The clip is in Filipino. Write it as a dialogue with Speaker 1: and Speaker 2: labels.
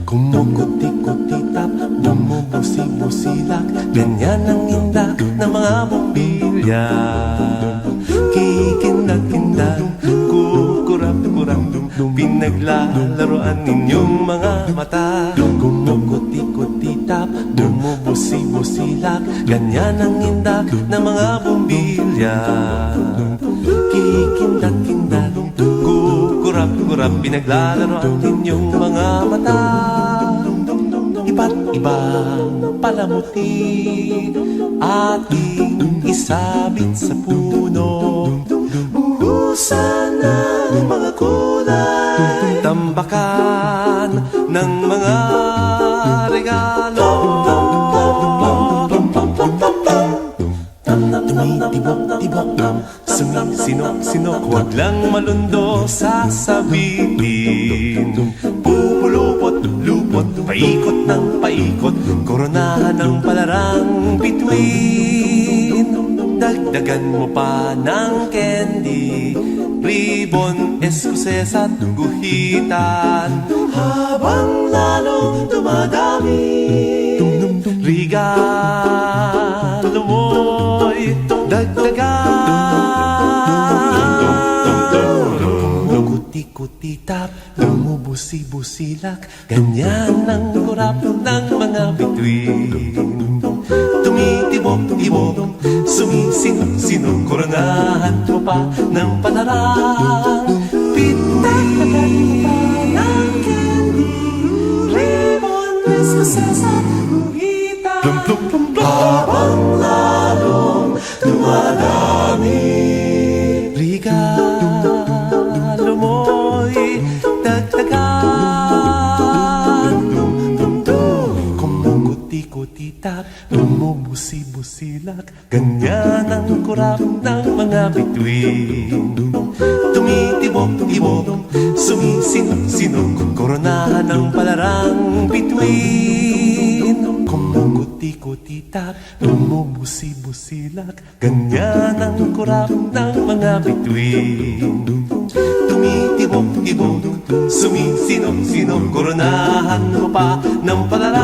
Speaker 1: Kumukuti-kutitap, bumubusi-busilak, ganyan ang indak ng mga bumbilya. Kikindag-kindag, kukurap-kurap, pinaglalaroan ninyong mga mata. Kumukuti-kutitap, bumubusi-busilak, ganyan ang indak ng mga bumbilya. Kikindag-kindag, kukurap-kurap, pinaglalaroan ninyong mga mata. Iba't ibang palamuti ating isabit sa puno. Buhusan ng mga kulay, tambakan ng mga regalo. Tumitibok-tibok, sumisinok-sinok, huwag lang malundo sasabihin. Pupulupot-lupot, paikot ng paikot, koronahan ng palarang bituin. Dagdagan mo pa ng candy, ribbon, eskuses at guhitan. Habang lalong dumadami, regalo mo'y dagdagan. Kumukuti-kutitap, bumubusi-busilak, ganyan ang kurap ng mga bituin. Tumitibok-tibok, sumisinok-sinok, koronahan mo pa ng palarang bituin. Ng candy, ribbon, eskuses at guhitan. Habang lalong dumadami, regalo mo'y dagdagan. Kumukuti-kutitap, bumubusi-busilak, ganyan ang kurap ng mga bituin. Tumitibok-tibok, sumisinok-sinok, koronahan ng palarang bituin. Kumukuti-kutitap, bumubusi-busilak, ganyan ang kurap ng mga bituin. Tumitibok-tibok, sumisinok-sinok, koronahan mo pa ng palarang